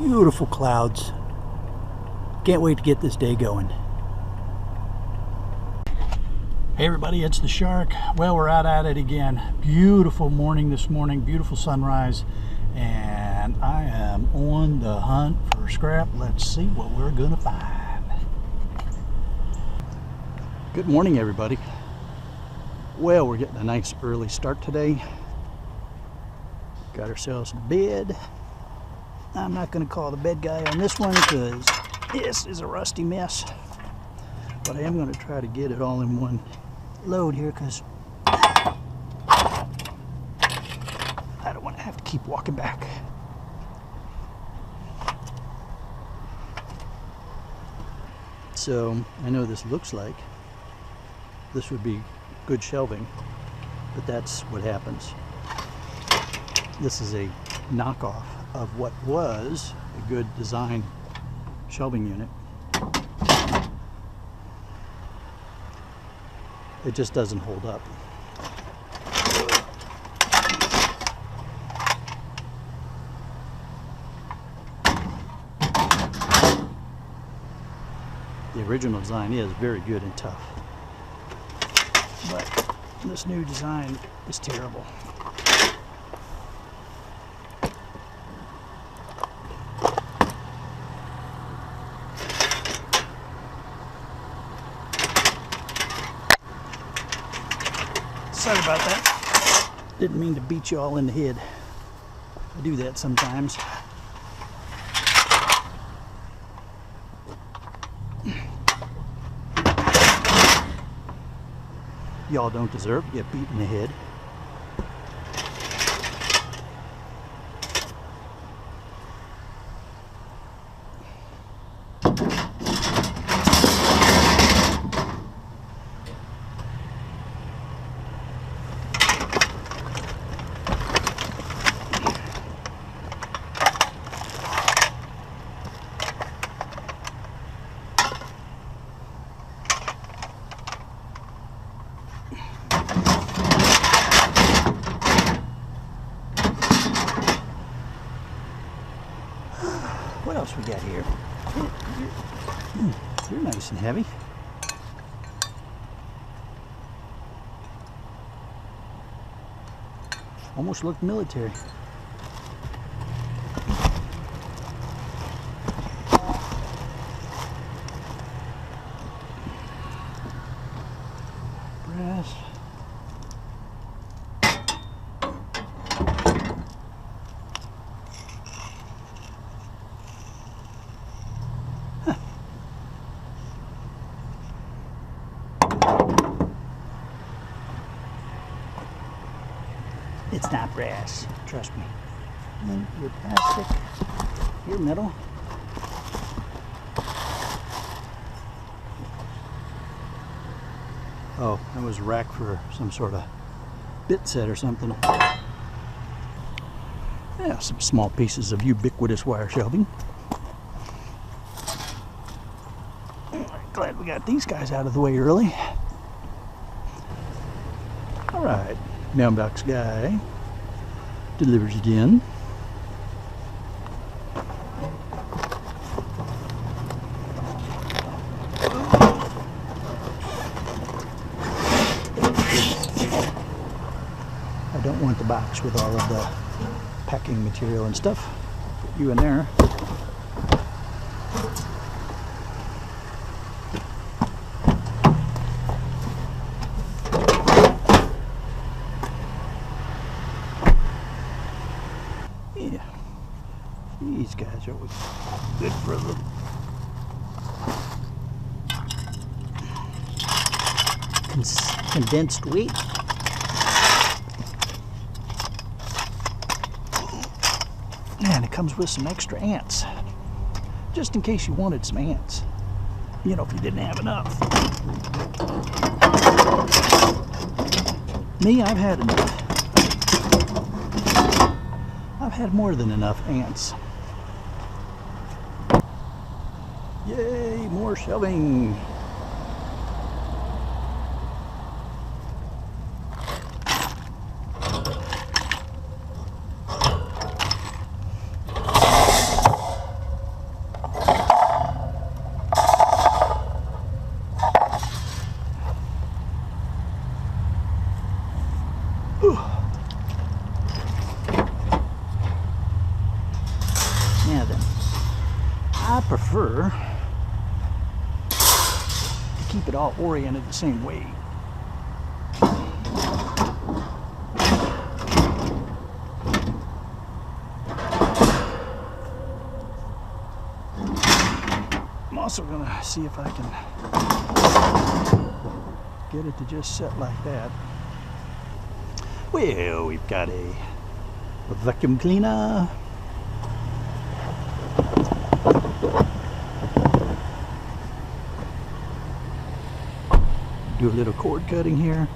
Beautiful clouds. Can't wait to get this day going. Hey everybody, it's the Shark. Well, we're out at it again. Beautiful morning this morning, beautiful sunrise, and I am on the hunt for scrap. Let's see what we're gonna find. Good morning everybody. Well, we're getting a nice early start today. Got ourselves a bed. I'm not going to call the bed guy on this one because this is a rusty mess, but I am going to try to get it all in one load here because I don't want to have to keep walking back. So I know this looks like this would be good shelving, but that's what happens. This is a knockoff of what was a good design shelving unit. It just doesn't hold up. The original design is very good and tough, but this new design is terrible. Sorry about that. Didn't mean to beat you all in the head. I do that sometimes. Y'all don't deserve to get beat in the head. What else we got here? You're nice and heavy. Almost looked military. Brass. It's not brass, trust me. And your plastic, your metal. Oh, that was a rack for some sort of bit set or something. Yeah, some small pieces of ubiquitous wire shelving. Glad we got these guys out of the way early. All right. Mailbox guy delivers again. I don't want the box with all of the packing material and stuff. Put you in there. These guys are always good for a little condensed weight. And it comes with some extra ants, just in case you wanted some ants. You know, if you didn't have enough. Me, I've had enough. I've had more than enough ants. Yay, more shelving. prefer to keep it all oriented the same way. I'm also going to see if I can get it to just set like that. Well, we've got a vacuum cleaner. Do a little cord cutting here.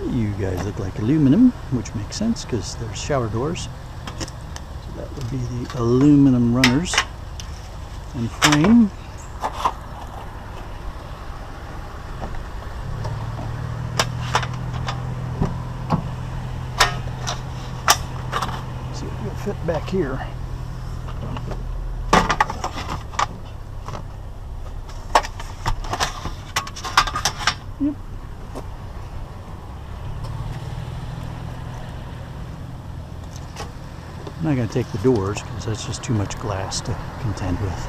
You guys look like aluminum, which makes sense because there's shower doors. So that would be the aluminum runners and frame. See if it'll fit back here. Yep. I'm not going to take the doors because that's just too much glass to contend with.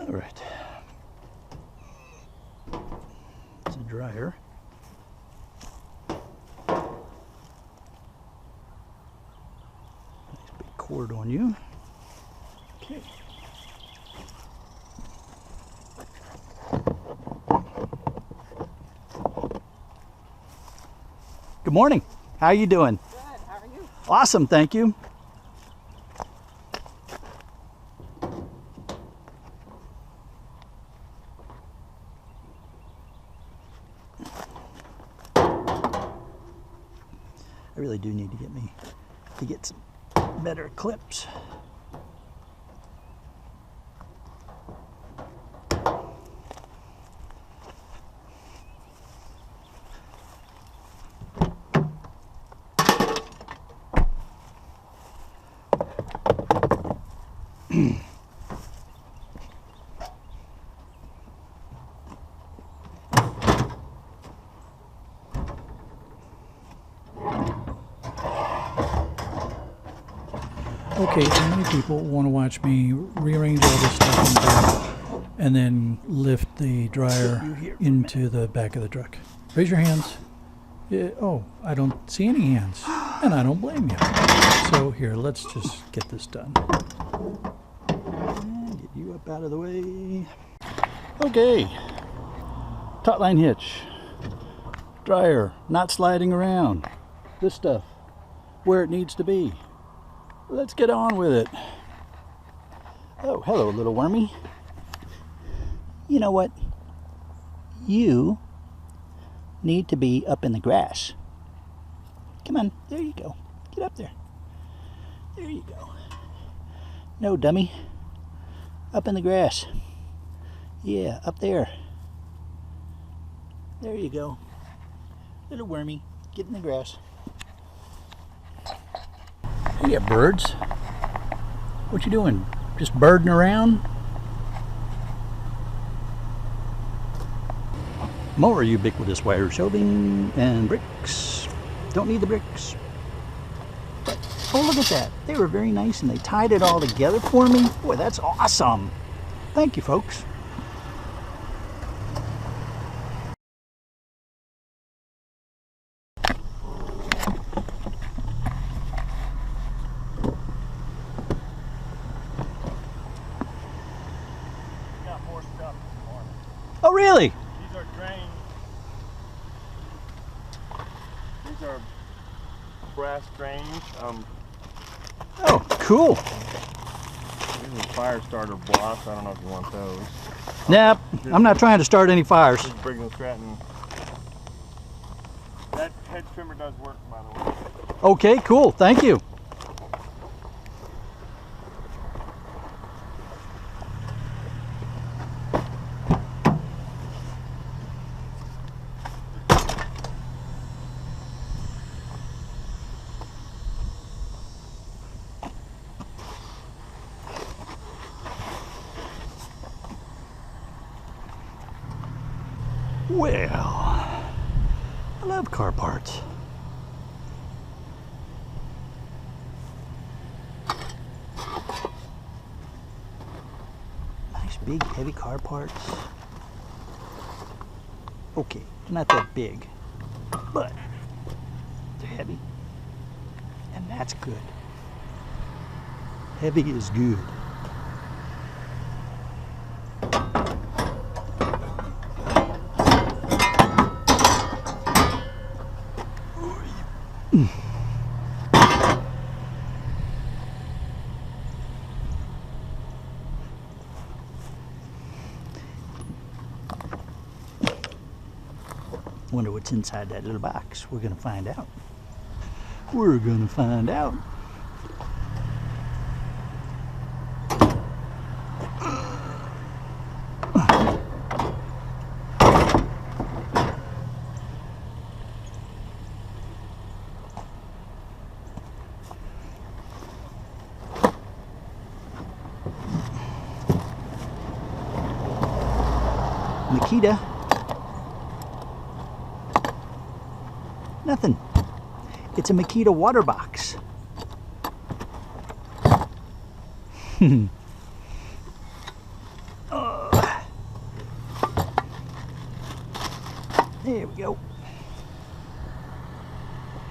All right. It's a dryer. Cord on you. Okay. Good morning. How are you doing? Good. How are you? Awesome, thank you. I really do need to get some better clips. Okay, so many people want to watch me rearrange all this stuff in the back and then lift the dryer into the back of the truck. Raise your hands. Yeah, oh, I don't see any hands, and I don't blame you. So here, let's just get this done. And get you up out of the way. Okay. Taut line hitch. Dryer, not sliding around. This stuff, where it needs to be. Let's get on with it. Oh, hello, little wormy. You know what? You need to be up in the grass. Come on, there you go. Get up there. There you go. No, dummy. Up in the grass. Yeah, up there. There you go. Little wormy, get in the grass. Hey, birds. What you doing? Just birding around? More ubiquitous wire shelving and bricks. Don't need the bricks. But, oh, look at that. They were very nice and they tied it all together for me. Boy, that's awesome. Thank you, folks. Oh, really? These are drains. These are brass drains. Oh, cool. fire starter blocks. I don't know if you want those. Nope, I'm not trying to start any fires. Just Briggs & Stratton. That hedge trimmer does work, by the way. Okay, cool, thank you. Well, I love car parts. Nice big heavy car parts. Okay, not that big, but they're heavy. And that's good. Heavy is good. Wonder what's inside that little box. We're gonna find out. We're gonna find out. Makita. Nothing. It's a Makita water box. There we go.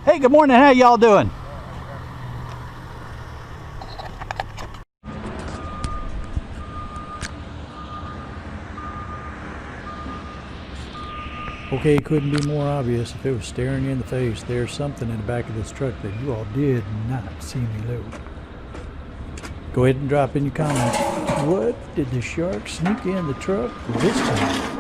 Hey, good morning. How y'all doing? Okay, it couldn't be more obvious if it was staring you in the face. There's something in the back of this truck that you all did not see me load. Go ahead and drop in your comments. What did the shark sneak in the truck this time?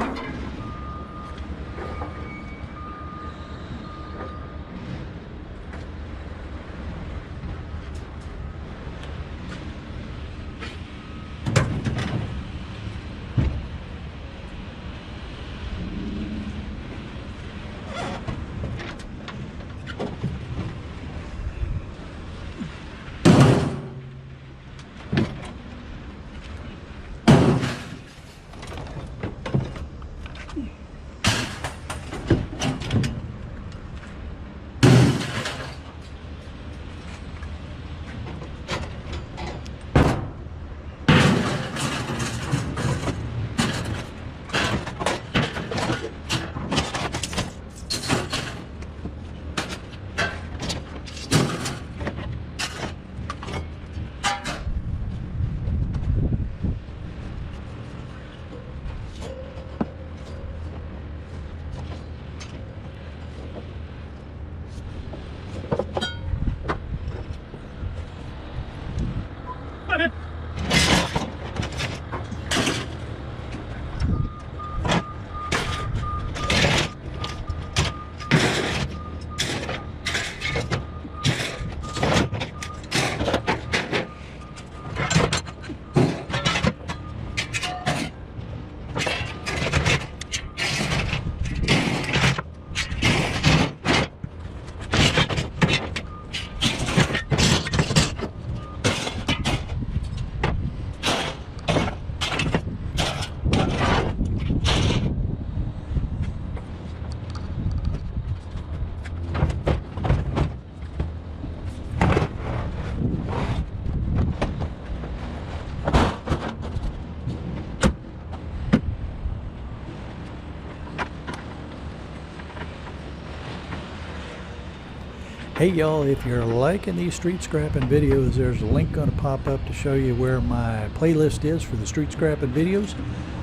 Hey y'all, if you're liking these street scrapping videos, there's a link going to pop up to show you where my playlist is for the street scrapping videos.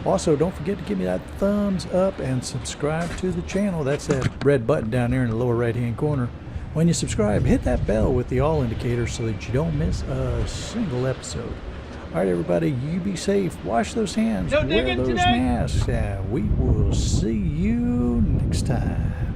Also, don't forget to give me that thumbs up and subscribe to the channel. That's that red button down there in the lower right hand corner. When you subscribe, hit that bell with the all indicator so that you don't miss a single episode. All right, everybody, you be safe. Wash those hands. No Wear digging those today? masks. We will see you next time.